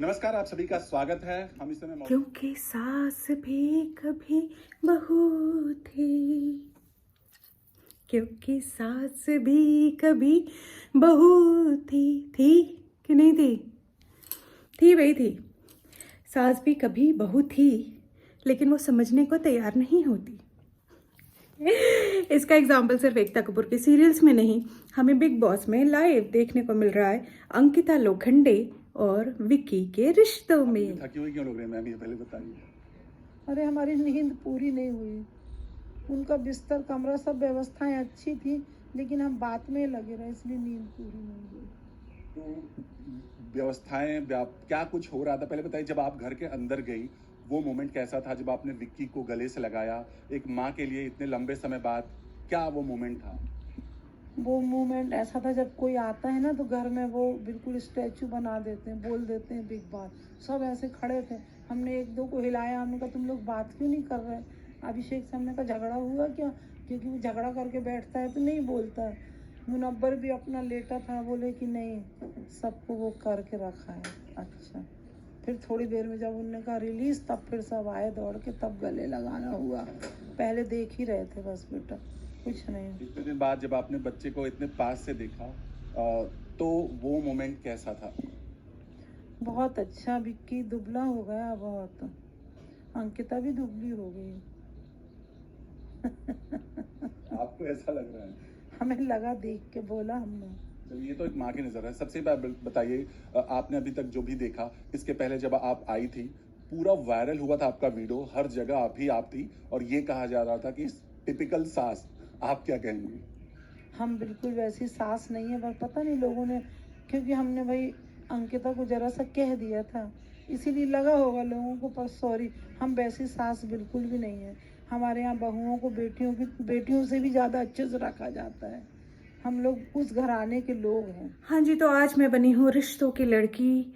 नमस्कार, आप सभी का स्वागत है। हम इस समय क्योंकि सास भी कभी बहू थी, क्योंकि सास भी कभी बहू थी कि नहीं थी? थी भाई थी। सास भी कभी बहू थी, लेकिन वो समझने को तैयार नहीं होती। इसका एग्जाम्पल सिर्फ एकता कपूर के सीरियल्स में नहीं, हमें बिग बॉस में लाइव देखने को मिल रहा है अंकिता लोखंडे और विक्की के रिश्तों में। थकी हुई क्यों लग रही है मैम, ये पहले बताइए। अरे हमारी नींद पूरी नहीं हुई। उनका बिस्तर कमरा सब व्यवस्थाएं अच्छी थी, लेकिन हम बात में लगे रहे, इसलिए नींद पूरी नहीं हुई। तो व्यवस्थाएं क्या कुछ हो रहा था, पहले बताइए। जब आप घर के अंदर गई, वो मोमेंट कैसा था जब आपने विक्की को गले से लगाया एक माँ के लिए इतने लंबे समय बाद? क्या वो मोमेंट था? वो मोमेंट ऐसा था, जब कोई आता है ना तो घर में वो बिल्कुल स्टैचू बना देते हैं, बोल देते हैं बिग बात। सब ऐसे खड़े थे, हमने एक दो को हिलाया, हमने कहा तुम लोग बात क्यों नहीं कर रहे? अभिषेक से हमने कहा झगड़ा हुआ क्या, क्योंकि वो झगड़ा करके बैठता है तो नहीं बोलता है। मुनव्वर भी अपना लेटा था, बोले कि नहीं सबको वो करके रखा है। अच्छा, फिर थोड़ी देर में जब उनने कहा रिलीज, तब फिर सब आए दौड़ के, तब गले लगाना हुआ। पहले देख ही रहे थे बस बेटा, कुछ नहीं। इतने दिन बाद जब आपने बच्चे को इतने पास से देखा, तो वो मोमेंट कैसा था? बहुत अच्छा। विक्की दुबला हो गया बहुत, अंकिता भी दुबली हो गई। आपको ऐसा लग रहा है? हमें लगा, देख के बोला हमने। चलिए, ये तो एक माँ की नज़र है। सबसे बताइए, आपने अभी तक जो भी देखा, इसके पहले जब आप आई थी, पूरा वायरल हुआ था आपका वीडियो, हर जगह आप थी और ये कहा जा रहा था कि टिपिकल सास। आप क्या कहेंगे? हम बिल्कुल वैसी सास नहीं है, पर पता नहीं लोगों ने, क्योंकि हमने भाई अंकिता को जरा सा कह दिया था, इसीलिए लगा होगा लोगों को। पर सॉरी, हम वैसी सास बिल्कुल भी नहीं है। हमारे यहाँ बहुओं को बेटियों से भी ज़्यादा अच्छे से रखा जाता है। हम लोग उस घराने के लोग हैं। हाँ जी, तो आज मैं बनी हूँ रिश्तों की लड़की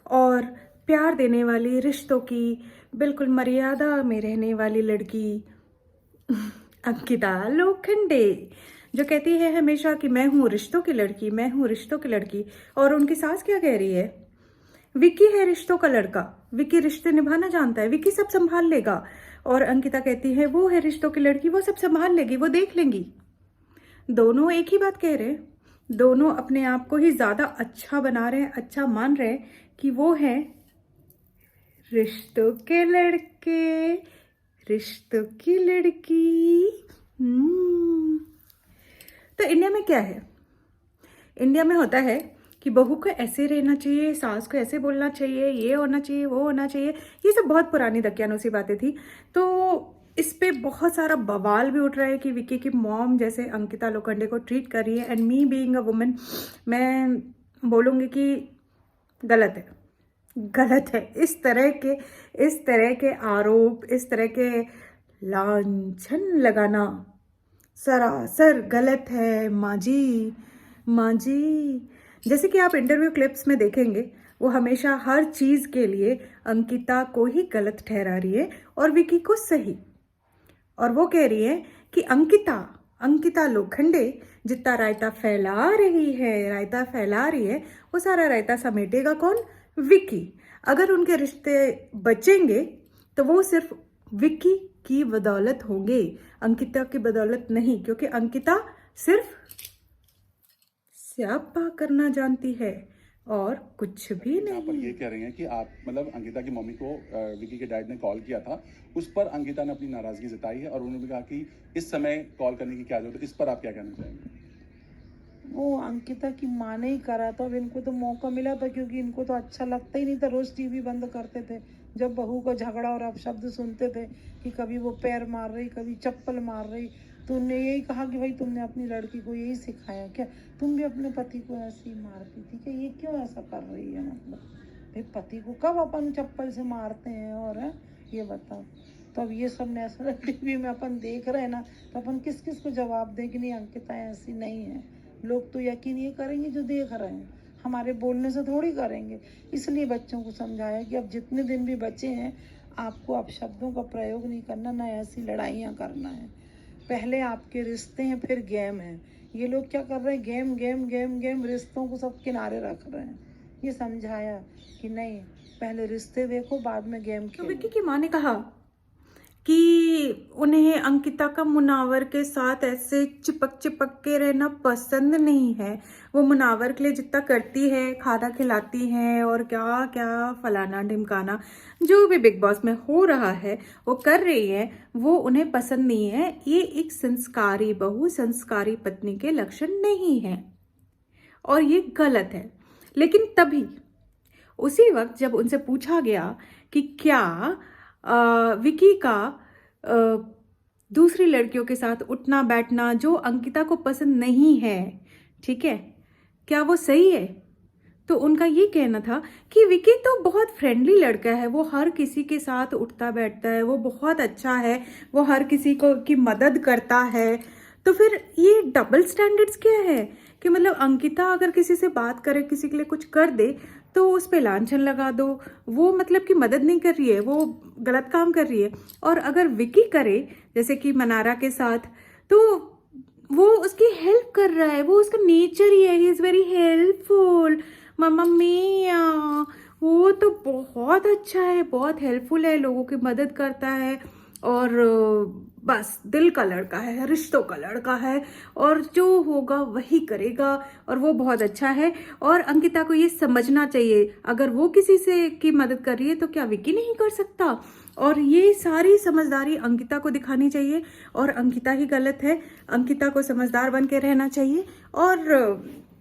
और प्यार देने वाली, रिश्तों की बिल्कुल मर्यादा में रहने वाली लड़की अंकिता लोखंडे, जो कहती है हमेशा कि मैं हूँ रिश्तों की लड़की, मैं हूँ रिश्तों की लड़की। और उनकी सास क्या कह रही है? विक्की है रिश्तों का लड़का, विक्की रिश्ते निभाना जानता है, विक्की सब संभाल लेगा। और अंकिता कहती है वो है रिश्तों की लड़की, वो सब संभाल लेगी, वो देख लेंगी। दोनों एक ही बात कह रहे हैं, दोनों अपने आप को ही ज्यादा अच्छा बना रहे हैं, अच्छा मान रहे हैं कि वो है रिश्तों के लड़के, रिश्तों की लड़की। तो इंडिया में क्या है? इंडिया में होता है कि बहू को ऐसे रहना चाहिए, सास को ऐसे बोलना चाहिए, ये होना चाहिए, वो होना चाहिए। ये सब बहुत पुरानी दकियानूसी बातें थी। तो इस पे बहुत सारा बवाल भी उठ रहा है कि विक्की की मॉम जैसे अंकिता लोखंडे को ट्रीट कर रही है। And me being a woman, मैं बोलूँगी कि गलत है, गलत है। इस तरह के आरोप, इस तरह के लांछन लगाना सरासर गलत है माँ जी, माँ जी। जैसे कि आप इंटरव्यू क्लिप्स में देखेंगे, वो हमेशा हर चीज के लिए अंकिता को ही गलत ठहरा रही है और विकी को सही। और वो कह रही है कि अंकिता अंकिता लोखंडे जितना रायता फैला रही है, रायता फैला रही है, वो सारा रायता समेटेगा कौन? विकी। अगर उनके रिश्ते बचेंगे तो वो सिर्फ विक्की की बदौलत होंगे, अंकिता की बदौलत नहीं, क्योंकि अंकिता सिर्फ स्यापा करना जानती है और कुछ भी यहाँ पर नहीं। ये कह रही हैं कि आप मतलब अंकिता की मम्मी को विकी के डैड ने कॉल किया था, उस पर अंकिता ने अपनी नाराजगी जताई है और उन्होंने कहा कि इस समय कॉल करने की क्या जरूरत है। इस पर आप क्या कहना चाहेंगे? वो अंकिता की माँ ने ही करा था। अब इनको तो मौका मिला था, क्योंकि इनको तो अच्छा लगता ही नहीं था, रोज टीवी बंद करते थे जब बहू का झगड़ा और अपशब्द सुनते थे कि कभी वो पैर मार रही, कभी चप्पल मार रही। तो उनने यही कहा कि भाई तुमने अपनी लड़की को यही सिखाया क्या? तुम भी अपने पति को ऐसे ही मारती थी क्या? ये क्यों ऐसा कर रही है? मतलब भाई पति को कब अपन चप्पल से मारते हैं? और है ये बताओ। तो अब ये सब नेशनल टीवी में अपन देख रहे हैं ना, तो अपन किस किस को जवाब दें कि नहीं अंकिता ऐसी नहीं है। लोग तो यकीन ये करेंगे जो देख रहे हैं, हमारे बोलने से थोड़ी करेंगे। इसलिए बच्चों को समझाया कि अब जितने दिन भी बचे हैं, आपको अपशब्दों का प्रयोग नहीं करना, ना ऐसी लड़ाइयाँ करना है। पहले आपके रिश्ते हैं, फिर गेम है। ये लोग क्या कर रहे हैं? गेम गेम गेम गेम, रिश्तों को सब किनारे रख रहे हैं। ये समझाया कि नहीं, पहले रिश्ते देखो, बाद में गेम तो खेलो। विक्की की माँ ने कहा कि उन्हें अंकिता का मुनावर के साथ ऐसे चिपक चिपक के रहना पसंद नहीं है। वो मुनावर के लिए जितना करती है, खाना खिलाती है और क्या क्या फलाना ढिमकाना जो भी बिग बॉस में हो रहा है वो कर रही है, वो उन्हें पसंद नहीं है। ये एक संस्कारी बहू, संस्कारी पत्नी के लक्षण नहीं है और ये गलत है। लेकिन तभी उसी वक्त जब उनसे पूछा गया कि क्या विकी का दूसरी लड़कियों के साथ उठना बैठना जो अंकिता को पसंद नहीं है, ठीक है, क्या वो सही है, तो उनका ये कहना था कि विकी तो बहुत फ्रेंडली लड़का है, वो हर किसी के साथ उठता बैठता है, वो बहुत अच्छा है, वो हर किसी को की मदद करता है। तो फिर ये डबल स्टैंडर्ड्स क्या है कि मतलब अंकिता अगर किसी से बात करे, किसी के लिए कुछ कर दे तो उस पे लांछन लगा दो, वो मतलब कि मदद नहीं कर रही है, वो गलत काम कर रही है। और अगर विकी करे जैसे कि मनारा के साथ, तो वो उसकी हेल्प कर रहा है, वो उसका नेचर ही है, ही इज़ वेरी हेल्पफुल। मम्मा मिया, वो तो बहुत अच्छा है, बहुत हेल्पफुल है, लोगों की मदद करता है और बस दिल का लड़का है, रिश्तों का लड़का है और जो होगा वही करेगा और वो बहुत अच्छा है। और अंकिता को ये समझना चाहिए, अगर वो किसी से की मदद कर रही है तो क्या विकी नहीं कर सकता। और ये सारी समझदारी अंकिता को दिखानी चाहिए और अंकिता ही गलत है, अंकिता को समझदार बन के रहना चाहिए और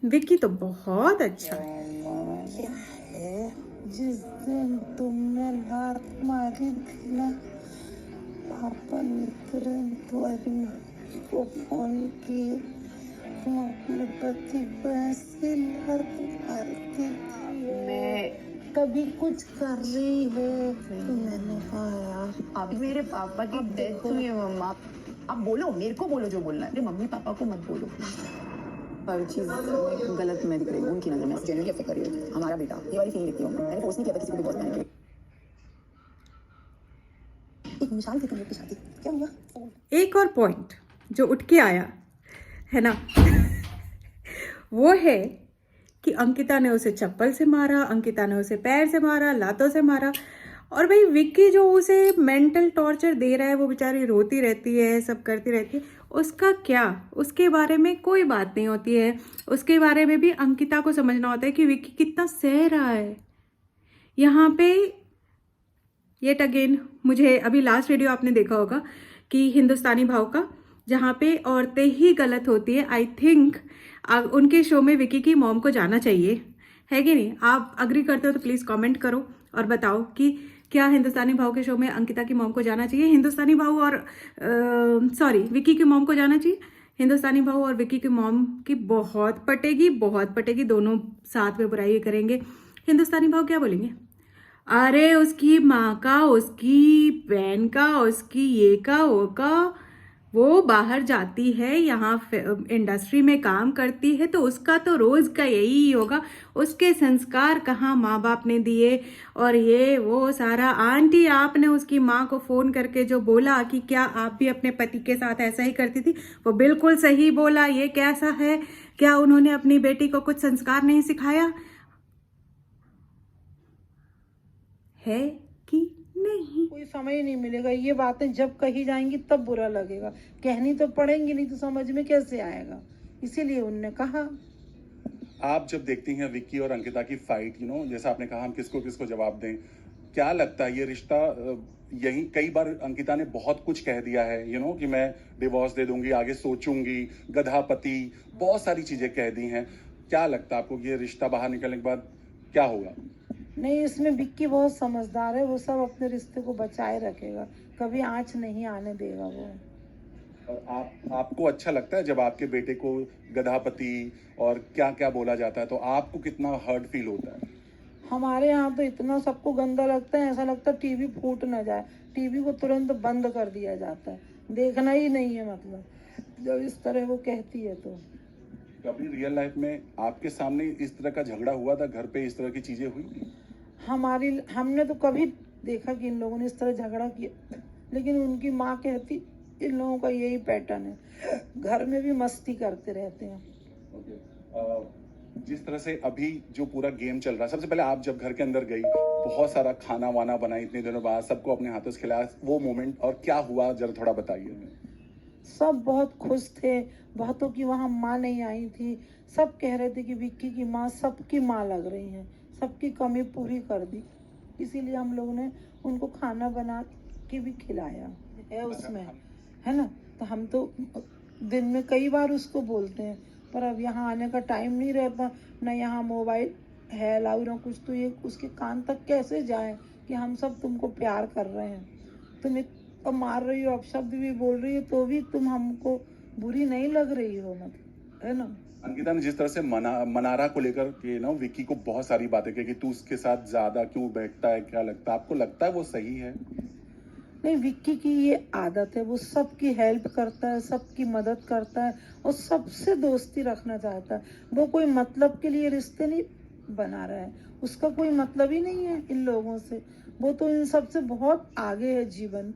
विकी तो बहुत अच्छा है। जिस दिन तुमने लात मारी थी ना, पापा ने तुरंत तुम्हारी मम्मी को फोन किए। तुम अपने पति को ऐसे लात मारती थी, मैं कभी कुछ कर रही हो तो मैंने कहा यार अब मेरे पापा की डेथ हुई है मम्मा। अब बोलो, मेरे को बोलो जो बोलना है, मेरे मम्मी पापा को मत बोलो। हर चीज गलत मैं दिख रही हूँ उनकी नजर में, जेन्युइनली अफेक्ट कर रही है हमारा बेटा, ये वाली फीलिंग दिखती है। मैंने फोर्स नहीं किया था किसी को भी बॉस बनाने के लिए। एक मिसाल थी तुम लोग की शादी, क्या हुआ? एक और पॉइंट जो उठ के आया है ना वो है कि अंकिता ने उसे चप्पल से मारा, अंकिता ने उसे पैर से मारा, लातों से मारा। और भाई विक्की जो उसे मेंटल टॉर्चर दे रहा है, वो बेचारी रोती रहती है, सब करती रहती है, उसका क्या, उसके बारे में कोई बात नहीं होती है। उसके बारे में भी अंकिता को समझना होता है कि विक्की कितना सह रहा है। यहाँ पे येट अगेन, मुझे अभी लास्ट वीडियो आपने देखा होगा कि हिंदुस्तानी भाव का, जहाँ पे औरतें ही गलत होती है। आई थिंक उनके शो में विक्की की मॉम को जाना चाहिए, है कि नहीं? आप अग्री करते हो तो प्लीज़ कमेंट करो और बताओ कि क्या हिंदुस्तानी भाव के शो में अंकिता की मॉम को जाना चाहिए, हिंदुस्तानी भाव और सॉरी विक्की की मॉम को जाना चाहिए। हिंदुस्तानी भाव और विक्की की मॉम की बहुत पटेगी, दोनों साथ में बुराई करेंगे। हिंदुस्तानी भाव क्या बोलेंगे? अरे उसकी माँ का, उसकी बहन का, उसकी ये का वो का, वो बाहर जाती है, यहाँ इंडस्ट्री में काम करती है, तो उसका तो रोज का यही होगा। उसके संस्कार कहाँ माँ बाप ने दिए और ये वो सारा। आंटी आपने उसकी माँ को फोन करके जो बोला कि क्या आप भी अपने पति के साथ ऐसा ही करती थी, वो बिल्कुल सही बोला। ये कैसा है, क्या उन्होंने अपनी बेटी को कुछ संस्कार नहीं सिखाया है कि नहीं? कोई समय ही नहीं मिलेगा। ये बातें जब कही जाएंगी तब बुरा लगेगा, कहनी तो पड़ेंगी, नहीं तो समझ में कैसे आएगा। इसीलिए उनने कहा। आप जब देखती हैं विक्की और अंकिता की फाइट, जैसा आपने कहा हम किसको किसको जवाब दें, क्या लगता है ये रिश्ता यही? कई बार अंकिता ने बहुत कुछ कह दिया है, कि मैं डिवोर्स दे दूंगी, आगे सोचूंगी, गधापति, बहुत सारी चीजें कह दी हैं। क्या लगता है आपको ये रिश्ता बाहर निकलने के बाद क्या होगा? नहीं, इसमें विक्की बहुत समझदार है, वो सब अपने रिश्ते को बचाए रखेगा, कभी आंच नहीं आने देगा वो। और आपको अच्छा लगता है जब आपके बेटे को गधापति और क्या क्या बोला जाता है, तो आपको कितना हर्ट फील होता है? हमारे यहाँ तो इतना सबको गंदा लगता है, ऐसा लगता है टीवी फूट ना जाए, टीवी को तुरंत बंद कर दिया जाता है, देखना ही नहीं है, मतलब जब इस तरह वो कहती है। तो कभी रियल लाइफ में आपके सामने इस तरह का झगड़ा हुआ था, घर पे इस तरह की चीजें हुई? हमने तो कभी देखा कि इन लोगों ने इस तरह झगड़ा किया, लेकिन उनकी माँ कहती इन लोगों का यही पैटर्न है, घर में भी मस्ती करते रहते हैं। जिस तरह से अभी जो पूरा गेम चल रहा है, सबसे पहले आप जब घर के अंदर गई बहुत सारा खाना वाना बना इतने दिनों बाद, सबको अपने हाथों से खिलाया, वो मोमेंट और क्या हुआ जरा थोड़ा बताइए हमें। सब बहुत खुश थे। बहुतों की वहाँ माँ नहीं आई थी। सब कह रहे थे कि विक्की की माँ सबकी माँ लग रही है, सबकी कमी पूरी कर दी। इसीलिए हम लोगों ने उनको खाना बना के भी खिलाया है उसमें, है ना। तो हम तो दिन में कई बार उसको बोलते हैं, पर अब यहाँ आने का टाइम नहीं रहता, ना यहाँ मोबाइल है अलाउ ना कुछ, तो ये उसके कान तक कैसे जाए कि हम सब तुमको प्यार कर रहे हैं, तुम अब मार रही हो, अब शब्द भी बोल रही हो, तो भी तुम हमको बुरी नहीं लग रही हो, मतलब, है ना। अंकिता ने जिस तरह से मनारा को लेकर के ना विक्की को बहुत सारी बातें कही कि तू उसके साथ ज्यादा क्यों बैठता है, क्या लगता है आपको, लगता है वो सही है? नहीं, विक्की की ये आदत है, वो सबकी हेल्प करता है, सबकी मदद करता है और सबसे दोस्ती रखना चाहता है। वो कोई मतलब के लिए रिश्ते नहीं बना रहा है, उसका कोई मतलब ही नहीं है इन लोगों से। वो तो इन सब से बहुत आगे है जीवन,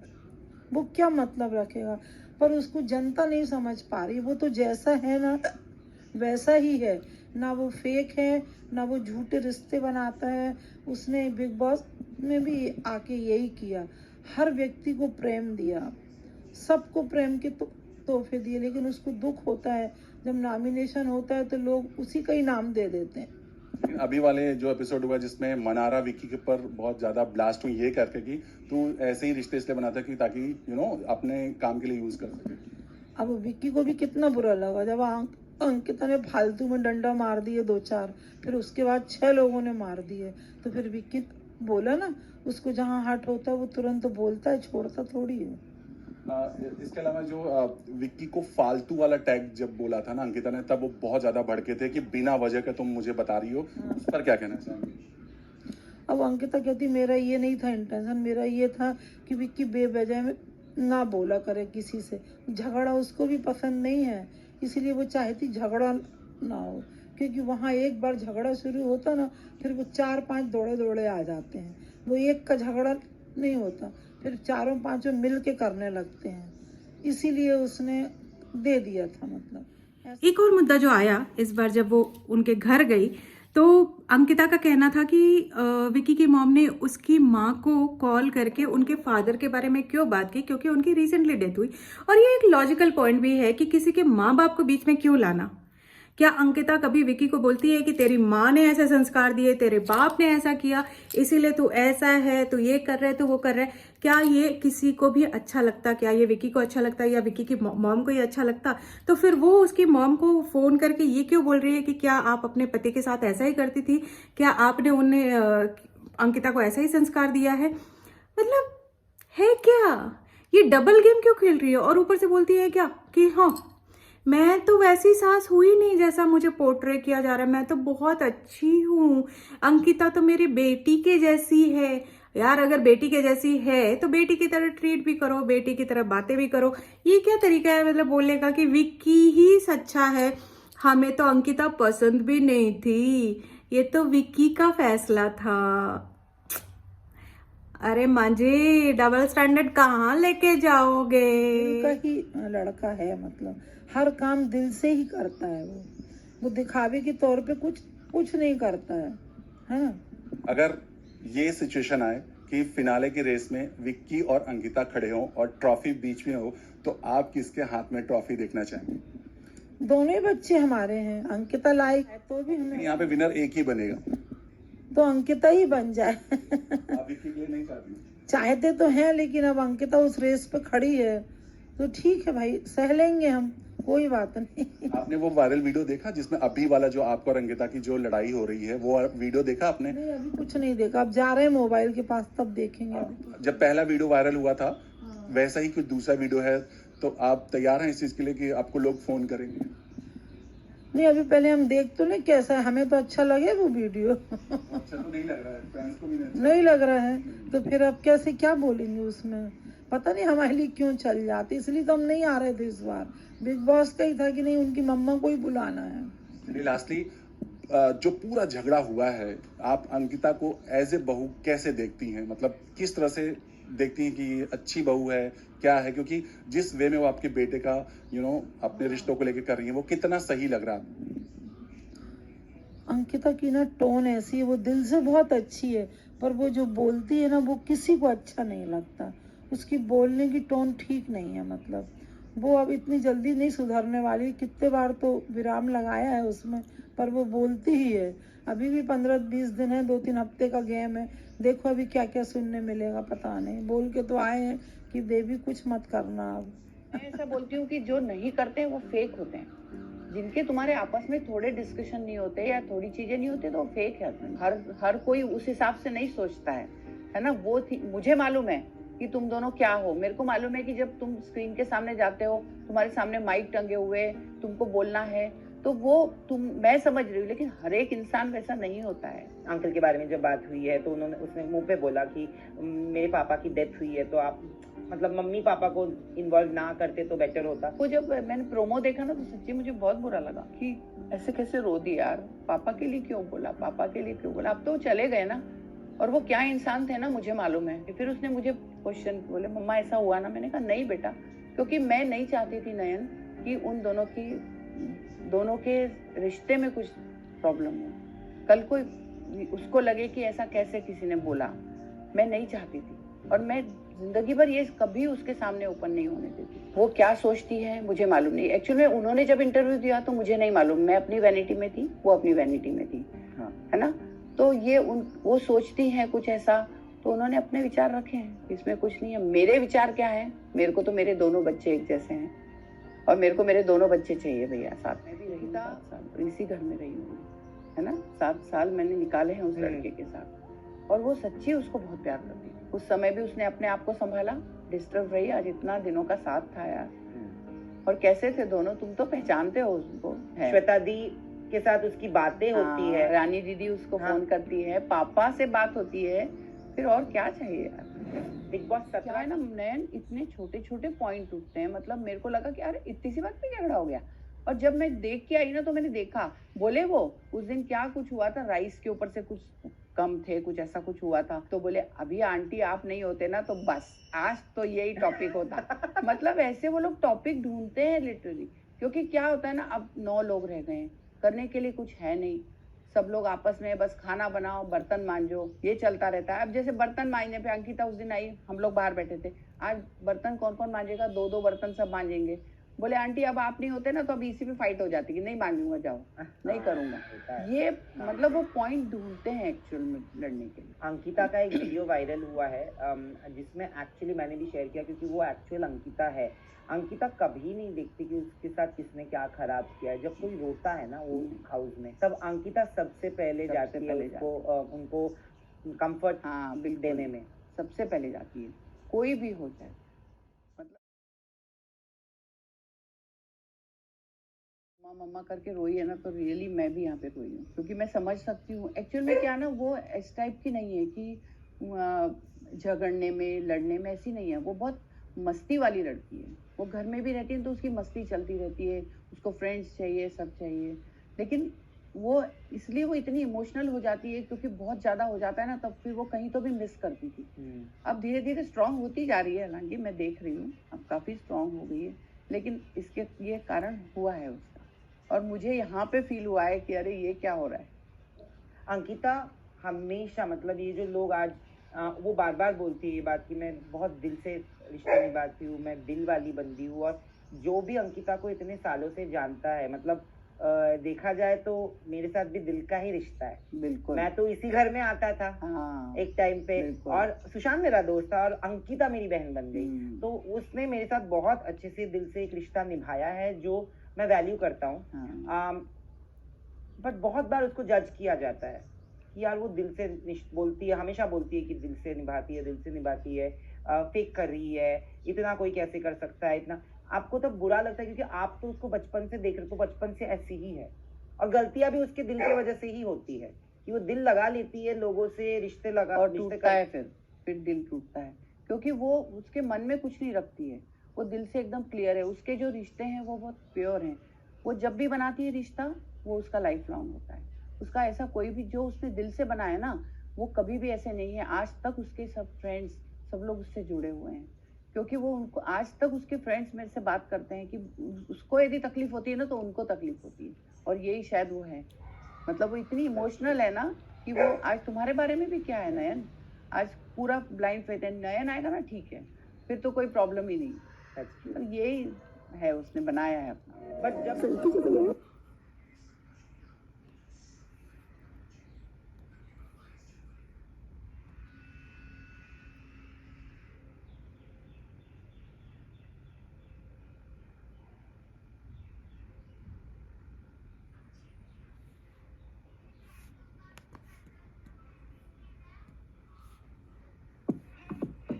वो क्या मतलब रखेगा। पर उसको जनता नहीं समझ पा रही। वो तो जैसा है ना वैसा ही है, ना वो फेक है, ना वो झूठे रिश्ते बनाता है। उसने बिग बॉस में भी आके यही किया, हर व्यक्ति को प्रेम दिया, सबको प्रेम के तोहफे दिए, लेकिन उसको दुख होता है जब नॉमिनेशन होता है तो लोग उसी का ही नाम दे देते हैं। लेकिन अभी वाले जो एपिसोड हुआ जिसमें मनारा विक्की के ऊपर बहुत ज्यादा ब्लास्ट हुई ये करके कि तू ऐसे ही रिश्ते इसलिए बनाता कि ताकि अपने काम के लिए यूज कर सके। अब विक्की को भी कितना बुरा लगा जब अंकिता ने फालतू में डंडा मार दिए 2-4, फिर उसके बाद 6 लोगों ने मार दिए। तो फिर विक्की बोला ना, उसको जहाँ हट होता है वो तुरंत बोलता है, छोड़ता थोड़ी है। इसके अलावा जो विक्की को फालतू वाला टैग जब बोला था ना अंकिता ने, तब वो बहुत ज्यादा भड़के थे कि बिना वजह के तुम मुझे बता रही हो, उस पर क्या कहना चाहेंगे? अब अंकिता कहती मेरा ये नहीं था इंटेंशन, मेरा ये था कि विक्की बेवजह में ना बोला करे किसी से, झगड़ा उसको भी पसंद नहीं है, इसीलिए वो चाहती झगड़ा ना हो, क्योंकि वहाँ एक बार झगड़ा शुरू होता ना, फिर वो 4-5 दौड़े दौड़े आ जाते हैं। वो एक का झगड़ा नहीं होता, फिर 4-5 मिल के करने लगते हैं, इसीलिए उसने दे दिया था। मतलब एक और मुद्दा जो आया इस बार जब वो उनके घर गई, तो अंकिता का कहना था कि विकी की मॉम ने उसकी माँ को कॉल करके उनके फादर के बारे में क्यों बात की, क्योंकि उनकी रिसेंटली डेथ हुई। और ये एक लॉजिकल पॉइंट भी है कि किसी के माँ बाप को बीच में क्यों लाना। क्या अंकिता कभी विकी को बोलती है कि तेरी माँ ने ऐसे संस्कार दिए, तेरे बाप ने ऐसा किया, इसीलिए तू ऐसा है, तू ये कर रहा है, तू वो कर रहा है? क्या ये किसी को भी अच्छा लगता? क्या ये विकी को अच्छा लगता या विकी की मॉम को ये अच्छा लगता? तो फिर वो उसकी मॉम को फोन करके ये क्यों बोल रही है कि क्या आप अपने पति के साथ ऐसा ही करती थी, क्या आपने उन्हें अंकिता को ऐसा ही संस्कार दिया है? मतलब है क्या ये डबल गेम क्यों खेल रही है? और ऊपर से बोलती है क्या कि हाँ मैं तो वैसी सास हुई नहीं जैसा मुझे पोर्ट्रे किया जा रहा है, मैं तो बहुत अच्छी हूँ, अंकिता तो मेरी बेटी के जैसी है। यार अगर बेटी के जैसी है तो बेटी की तरह ट्रीट भी करो, बेटी की तरह बातें भी करो। ये क्या तरीका है मतलब बोलने का कि विक्की ही सच्चा है, हमें तो अंकिता पसंद भी नहीं थी, ये तो विक्की का फैसला था। अरे मांझी डबल स्टैंडर्ड कहाँ लेके जाओगे? दिल का ही लड़का है, मतलब हर काम दिल से ही करता है। वो दिखावे के तौर पे कुछ नहीं करता है ना। अगर ये सिचुएशन आए कि फिनाले की रेस में विक्की और अंकिता खड़े हों और ट्रॉफी बीच में हो, तो आप किसके हाथ में ट्रॉफी देखना चाहेंगे? दोनों ही बच्चे हमारे हैं, अंकिता लायक है तो भी हमें, यहाँ पे विनर एक ही बनेगा। तो अंकिता ही बन जाए। आप विक्की के लिए नहीं चाहती? चाहते तो हैं, लेकिन अब अंकिता उस रेस पे खड़ी है तो ठीक है भाई, सह लेंगे हम, कोई बात नहीं। आपने वो वायरल वीडियो देखा जिसमें अभी वाला जो आपको और अंकिता की जो लड़ाई हो रही है, वो वीडियो देखा आपने? नहीं, अभी कुछ नहीं देखा, अब जा रहे हैं मोबाइल के पास तब देखेंगे। अभी तो जब पहला वीडियो वायरल हुआ था वैसा ही कुछ दूसरा वीडियो है, तो आप तैयार हैं इस चीज के लिए कि आपको लोग फोन करेंगे? नहीं, अभी पहले हम देख तो नहीं कैसा है, हमें तो अच्छा लगे वो वीडियो। अच्छा तो नहीं लग रहा है, फैंस को भी नहीं। नहीं लग रहा है तो फिर अब कैसे क्या बोलेंगे उसमें, पता नहीं हमारे लिए क्यों चल जाते, इसलिए तो हम नहीं आ रहे थे इस बार। बिग बॉस का ही था कि नहीं उनकी मम्मा को ही बुलाना है। लास्टली जो पूरा झगड़ा हुआ है, आप अंकिता को एज ए बहू कैसे देखती हैं? मतलब किस तरह से देखती हैं कि ये अच्छी बहू है, क्या है? क्योंकि जिस वे में वो आपके बेटे का अपने रिश्तों को लेकर कर रही है, वो कितना सही लग रहा है? अंकिता की ना टोन ऐसी है, वो दिल से बहुत अच्छी है, पर वो जो बोलती है ना वो किसी को अच्छा नहीं लगता, उसकी बोलने की टोन ठीक नहीं है। मतलब वो अब इतनी जल्दी नहीं सुधरने वाली, कितने बार तो विराम लगाया है उसमें, पर वो बोलती ही है। अभी भी 15-20 दिन है, 2-3 हफ्ते का गेम है, देखो अभी क्या क्या सुनने मिलेगा पता नहीं। बोल के तो आए हैं कि बेबी कुछ मत करना अब। मैं ऐसा बोलती हूँ कि जो नहीं करते हैं वो फेक होते हैं। जिनके तुम्हारे आपस में थोड़े डिस्कशन नहीं होते या थोड़ी चीजें नहीं होती तो वो फेक है। हर कोई उस हिसाब से नहीं सोचता है ना। वो थी, मुझे मालूम है कि तुम दोनों क्या हो। मेरे को मालूम है कि जब तुम स्क्रीन के सामने जाते हो, तुम्हारे सामने माइक टंगे हुए, तुमको बोलना है, तो वो मैं समझ रही हूँ, लेकिन हर एक इंसान वैसा नहीं होता है। अंकल के बारे में जब बात हुई है तो उसने मुंह पे बोला कि मेरे पापा की डेथ हुई है तो आप मतलब मम्मी पापा को इन्वॉल्व ना करते तो बेटर होता। वो जब मैंने प्रोमो देखा ना तो सच्ची मुझे बहुत बुरा लगा कि ऐसे कैसे रो दी यार, पापा के लिए क्यों बोला, पापा के लिए क्यों बोला। अब तो वो चले गए ना, और वो क्या इंसान थे ना मुझे मालूम है। फिर उसने मुझे क्वेश्चन बोले, मम्मा ऐसा हुआ ना। मैंने कहा नहीं बेटा, क्योंकि मैं नहीं चाहती थी नयन कि उन दोनों के रिश्ते में कुछ प्रॉब्लम हो, कल को उसको लगे कि ऐसा कैसे किसी ने बोला। मैं नहीं चाहती थी, और मैं जिंदगी भर ये कभी उसके सामने ओपन नहीं होने देती। वो क्या सोचती है मुझे मालूम नहीं। एक्चुअली उन्होंने जब इंटरव्यू दिया तो मुझे नहीं मालूम, मैं अपनी वैनिटी में थी, वो अपनी वैनिटी में थी, है ना। तो ये वो सोचती हैं कुछ ऐसा, तो उन्होंने अपने विचार रखे हैं, इसमें कुछ नहीं है। मेरे विचार क्या है, मेरे को तो मेरे दोनों बच्चे एक जैसे हैं, और मेरे को मेरे दोनों बच्चे चाहिए भैया। साथ में भी रही, 7 साल इसी घर में रही हूँ, है ना। 7 साल मैंने निकाले हैं उस लड़के के साथ, और वो सच्ची उसको बहुत प्यार करती है। उस समय भी उसने अपने आप को संभाला, डिस्टर्ब रही, आज इतना दिनों का साथ था यार। और कैसे थे दोनों, तुम तो पहचानते हो उसको। श्वेता दी के साथ उसकी बातें होती है, रानी दीदी उसको फोन करती है, पापा से बात होती है, फिर और क्या चाहिए यार। बिग बॉस 17 है ना नयन, इतने छोटे छोटे पॉइंट उठते हैं। मतलब मेरे को लगा कि अरे इतनी सी बात पे झगड़ा हो गया। और जब मैं देख के आई ना तो मैंने देखा, बोले वो उस दिन क्या कुछ हुआ था, राइस के ऊपर से कुछ कम थे, कुछ ऐसा कुछ हुआ था, तो बोले अभी आंटी आप नहीं होते ना तो बस आज तो यही टॉपिक होता। मतलब ऐसे वो लोग टॉपिक ढूंढते हैं लिटरली, क्योंकि क्या होता है ना, अब 9 लोग रह गए हैं, करने के लिए कुछ है नहीं, सब लोग आपस में बस खाना बनाओ, बर्तन मांजो, ये चलता रहता है। अब जैसे बर्तन मांजने पे अंकिता उस दिन आई, हम लोग बाहर बैठे थे, आज बर्तन कौन कौन मांजेगा, 2-2 बर्तन सब मांजेंगे। बोले आंटी अब आप नहीं होते ना तो अब इसी पे फाइट हो जाती कि नहीं मांजूंगा, जाओ नहीं करूंगा। ये मतलब वो पॉइंट ढूंढते हैं एक्चुअल में लड़ने के लिए। अंकिता का एक वीडियो वायरल हुआ है जिसमें एक्चुअली मैंने भी शेयर किया, क्योंकि वो एक्चुअल अंकिता है। अंकिता कभी नहीं देखती कि उसके साथ किसने क्या खराब किया है। जब कोई रोता है ना वो हाउस में, तब अंकिता सबसे पहले जाती है उसको उनको कंफर्ट देने में सबसे पहले जाती है, कोई भी हो जाए। मतलब मम्मा करके रोई है ना, तो रियली मैं भी यहाँ पे रोई हूँ, क्योंकि मैं समझ सकती हूँ। एक्चुअल में क्या ना, वो इस टाइप की नहीं है कि झगड़ने में लड़ने में ऐसी नहीं है। वो बहुत मस्ती वाली लड़की है। वो घर में भी रहती है तो उसकी मस्ती चलती रहती है, उसको फ्रेंड्स चाहिए, सब चाहिए। लेकिन वो इसलिए वो इतनी इमोशनल हो जाती है, क्योंकि बहुत ज़्यादा हो जाता है ना, तब फिर वो कहीं तो भी मिस करती थी। अब धीरे धीरे स्ट्रांग होती जा रही है, हालांकि मैं देख रही हूँ अब काफ़ी स्ट्रांग हो गई है, लेकिन इसके ये कारण हुआ है उसका। और मुझे यहाँ पे फील हुआ है कि अरे ये क्या हो रहा है। अंकिता हमेशा, मतलब ये जो लोग आज वो बार बार बोलती है ये बात कि मैं बहुत दिल से रिश्ते निभाती हूँ, मैं दिल वाली बंदी हूँ। और जो भी अंकिता को इतने सालों से जानता है, मतलब देखा जाए तो मेरे साथ भी दिल का ही रिश्ता है। बिल्कुल, मैं तो इसी घर में आता था एक टाइम पे, और सुशांत मेरा दोस्त था और अंकिता मेरी बहन बन गई। तो उसने मेरे साथ बहुत अच्छे से दिल से एक रिश्ता निभाया है, जो मैं वैल्यू करता हूँ। बट बहुत बार उसको जज किया जाता है कि यार वो दिल से बोलती है, हमेशा बोलती है कि दिल से निभाती है, दिल से निभाती है, फेक कर रही है, इतना कोई कैसे कर सकता है इतना। आपको तो बुरा लगता है क्योंकि आप तो उसको बचपन से देख रहे हो, तो बचपन से ऐसी ही है, और गलतियां भी उसके दिल की वजह से ही होती है कि वो दिल लगा लेती है लोगों से, रिश्ते लगा और टूटता है, फिर दिल टूटता है, क्योंकि वो उसके मन में कुछ नहीं रखती है। वो दिल से एकदम क्लियर है, उसके जो रिश्ते हैं वो बहुत प्योर हैं। वो जब भी बनाती है रिश्ता, वो उसका लाइफ लॉन्ग होता है। उसका ऐसा कोई भी जो उसने दिल से बनाया ना, वो कभी भी ऐसे नहीं है। आज तक उसके सब फ्रेंड्स, सब लोग उससे जुड़े हुए हैं, क्योंकि वो उनको आज तक उसके फ्रेंड्स मेरे से बात करते हैं कि उसको यदि तकलीफ होती है ना तो उनको तकलीफ होती है, और यही शायद वो है। मतलब वो इतनी इमोशनल है ना कि वो आज तुम्हारे बारे में भी क्या है नयन, आज पूरा ब्लाइंड फेथ है, नयन आएगा ना ठीक है, फिर तो कोई प्रॉब्लम ही नहीं। तो यही है, उसने बनाया है अपना। बट जब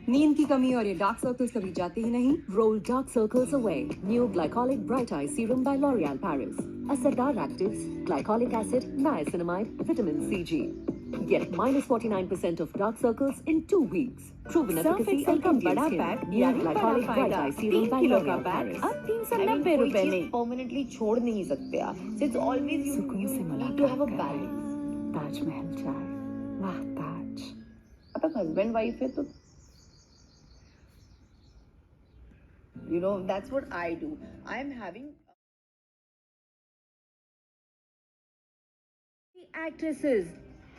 नींद की कमी और ये डार्क सर्कल्स कभी जाते ही नहीं? Roll dark circles away. New glycolic bright eye serum by L'Oréal Paris. असरदार actives, glycolic acid, niacinamide, vitamin CG. Get -49% of dark circles in 2 weeks. Proven efficacy and complete skin. New glycolic bright eye serum by L'Oréal Paris. अब 390 रुपए में permanently छोड़ नहीं सकते आप। It's always you need to have a balance. Taj Mahal चाय, वाह ताज। अब तक हस्बैंड वाइफ है तो You know, that's what I do. I'm having actresses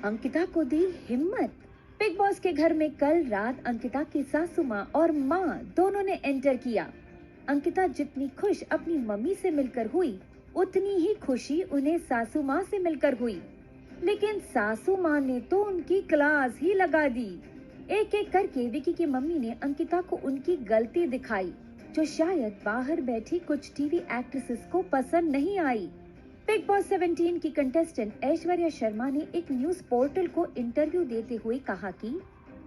Ankita को दी हिम्मत। बिग बॉस के घर में कल रात अंकिता की सासू माँ और माँ दोनों ने एंटर किया। अंकिता जितनी खुश अपनी मम्मी से मिलकर हुई, उतनी ही खुशी उन्हें सासू माँ से मिलकर हुई। लेकिन सासू माँ ने तो उनकी क्लास ही लगा दी। एक एक करके विकी की मम्मी ने अंकिता को उनकी गलती दिखाई, जो शायद बाहर बैठी कुछ टीवी एक्ट्रेसेस को पसंद नहीं आई। बिग बॉस 17 की कंटेस्टेंट ऐश्वर्या शर्मा ने एक न्यूज पोर्टल को इंटरव्यू देते हुए कहा कि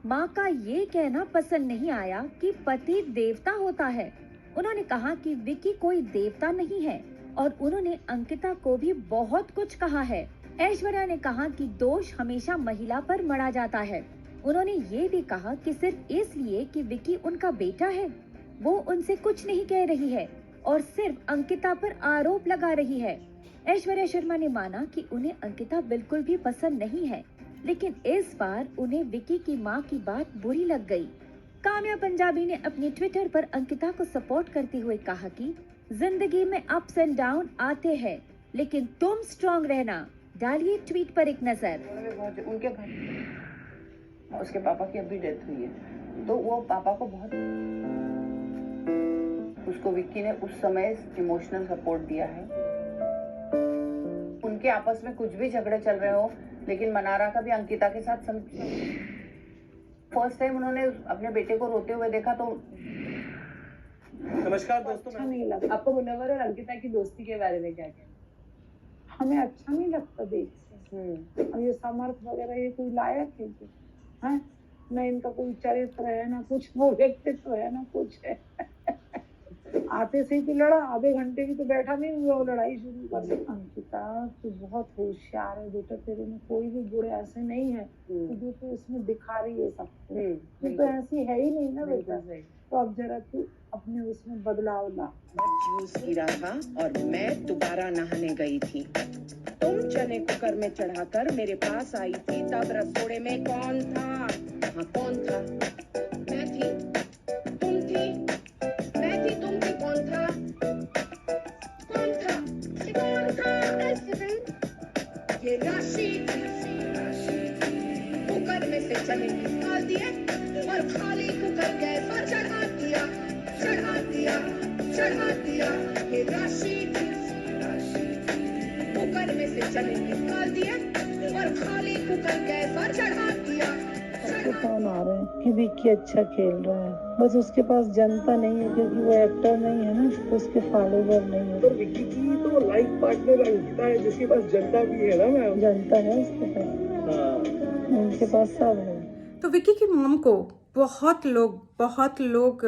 मां का ये कहना पसंद नहीं आया कि पति देवता होता है। उन्होंने कहा कि विकी कोई देवता नहीं है और उन्होंने अंकिता को भी बहुत कुछ कहा है। ऐश्वर्या ने कहा कि दोष हमेशा महिला पर मढ़ा जाता है। उन्होंने ये भी कहा कि सिर्फ इसलिए कि विकी उनका बेटा है, वो उनसे कुछ नहीं कह रही है और सिर्फ अंकिता पर आरोप लगा रही है। ऐश्वर्या शर्मा ने माना कि उन्हें अंकिता बिल्कुल भी पसंद नहीं है, लेकिन इस बार उन्हें विकी की मां की बात बुरी लग गई। काम्या पंजाबी ने अपने ट्विटर पर अंकिता को सपोर्ट करते हुए कहा कि जिंदगी में अप्स एंड डाउन आते हैं, लेकिन तुम स्ट्रॉन्ग रहना। डालिए ट्वीट पर एक नजर। उनके घर उसके पापा की अभी डेथ हुई है, तो वो पापा को बहुत, उसको विक्की ने उस समय इमोशनल सपोर्ट दिया है। उनके आपस में कुछ भी झगड़े चल रहे हो, लेकिन मनारा का भी अंकिता के साथ फर्स्ट टाइम उन्होंने अपने बेटे को रोते हुए देखा तो नमस्कार दोस्तों, अच्छा नहीं लगा। आपको मुनव्वर और अंकिता की दोस्ती के बारे में क्या कहना? हमें अच्छा नहीं लगता देख से। और ये समर्थ वगैरह ये कोई लायक है क्या? हैं? न इनका कोई चरित्र है, ना कुछ वो व्यक्तित्व है, ना कुछ है। आते से ही तो लड़ा, आधे घंटे की तो बैठा नहीं हुआ, वो लड़ाई शुरू कर दी। अंकिता तू बहुत होशियार है बेटा, तेरे में कोई भी गुण ऐसे नहीं है जो तू इसमें दिखा रही है सबको। तू तो ऐसी है ही नहीं ना बेटा। तो अब जरा तू अपने उसमें बदलाव ला। जूस गिरा था और मैं दोबारा नहाने गई थी। तुम चने कुकर में चढ़ाकर मेरे पास आई थी, तब रसोड़े में कौन था? हाँ कौन था? मैं थी, तुम थी, मैं थी, तुम थी, कौन था? कौन था? कौन था? ये राशि कुकर में से चने निकाल दिए और खाली कुकर गैस पर चढ़ा दिया, चढ़ा दिया, चढ़ा दिया। ये राशि कुकर में से चने निकाल दिए और खाली कुकर गैस पर चढ़ा दिया। फोन आ रहे हैं कि विक्की अच्छा खेल रहा है, बस उसके पास जनता नहीं है, क्योंकि वो एक्टर नहीं है ना, तो उसके फॉलोवर नहीं है। तो विक्की की तो लाइफ पार्टनर अंकिता है, जिसके पास जनता भी है ना मैम। जनता है उसके पास, हाँ। उनके पास सब है। तो विकी की मॉम को बहुत लोग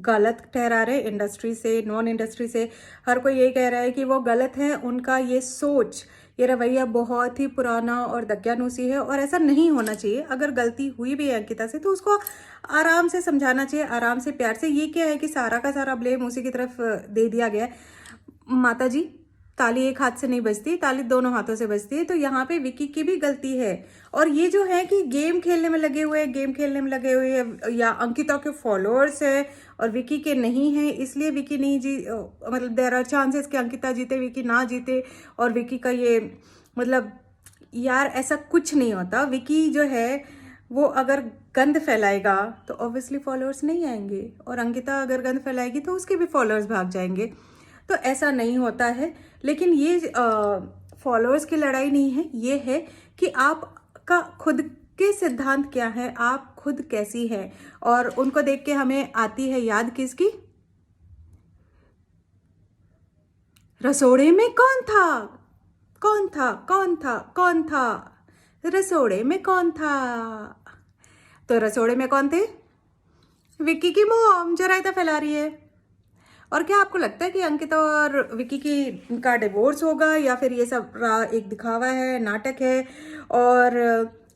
गलत ठहरा रहे, इंडस्ट्री से, नॉन इंडस्ट्री से, हर कोई यही कह रहा है कि वो गलत है। उनका ये सोच, ये रवैया बहुत ही पुराना और दकियानूसी है और ऐसा नहीं होना चाहिए। अगर गलती हुई भी है अंकिता से तो उसको आराम से समझाना चाहिए, आराम से, प्यार से। ये क्या है कि सारा का सारा ब्लेम उसी की तरफ दे दिया गया है। माता जी, ताली एक हाथ से नहीं बजती, ताली दोनों हाथों से बजती है। तो यहाँ पे विकी की भी गलती है। और ये जो है कि गेम खेलने में लगे हुए हैं, या अंकिता के फॉलोअर्स है और विकी के नहीं है, इसलिए विकी नहीं मतलब देयर आर चांसेस कि अंकिता जीते, विकी ना जीते। और विकी का ये मतलब यार ऐसा कुछ नहीं होता। विकी जो है वो अगर गंद फैलाएगा तो ऑब्वियसली फॉलोअर्स नहीं आएंगे, और अंकिता अगर गंद फैलाएगी तो उसके भी फॉलोअर्स भाग जाएंगे। तो ऐसा नहीं होता है। लेकिन ये फॉलोअर्स की लड़ाई नहीं है, ये है कि आपका खुद के सिद्धांत क्या है, आप खुद कैसी है। और उनको देख के हमें आती है याद किसकी, रसोड़े में कौन था, कौन था, कौन था, कौन था, रसोड़े में कौन था। तो रसोड़े में कौन थे, विक्की की मॉम जो रायता फैला रही है। और क्या आपको लगता है कि अंकिता और विक्की की का डिवोर्स होगा, या फिर ये सब एक दिखावा है, नाटक है। और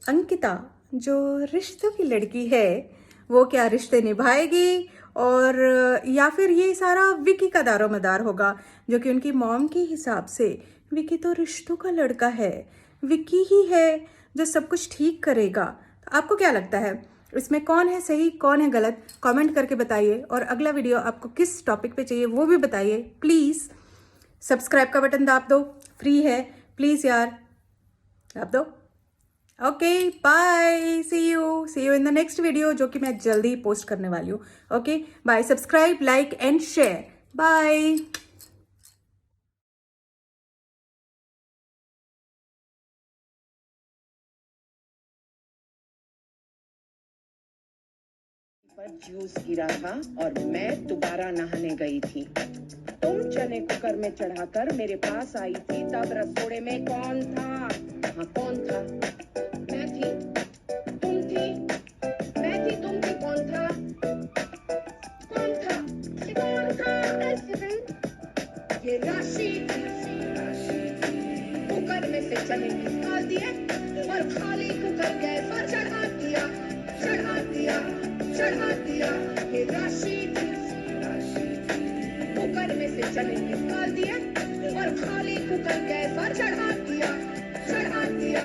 अंकिता जो रिश्तों की लड़की है वो क्या रिश्ते निभाएगी, और या फिर ये सारा विक्की का दारोमदार होगा, जो कि उनकी मॉम के हिसाब से विक्की तो रिश्तों का लड़का है, विक्की ही है जो सब कुछ ठीक करेगा। तो आपको क्या लगता है इसमें कौन है सही कौन है गलत, कमेंट करके बताइए। और अगला वीडियो आपको किस टॉपिक पे चाहिए वो भी बताइए। प्लीज़ सब्सक्राइब का बटन दाब दो, फ्री है, प्लीज़ यार दाब दो। Okay bye, see you in the next video, जो कि मैं जल्दी पोस्ट करने वाली हूँ। Okay bye, subscribe, like and share, bye. पर जूस गिरा था और मैं दोबारा नहाने गई थी। तुम चने कुकर में चढ़ाकर मेरे पास आई थी, तब रसोड़े में कौन था? हाँ कौन था? मैं थी, तुम थी, मैं थी, तुम थी, कौन था? कौन था? कौन था? ये राशि कुकर में से चने निकाल दिए और खाली कुकर गैस पर चढ़ा दिया, चढ़ा दिया, चढ़ा दिया। ये राशि कुकर में से चने निकाल दिया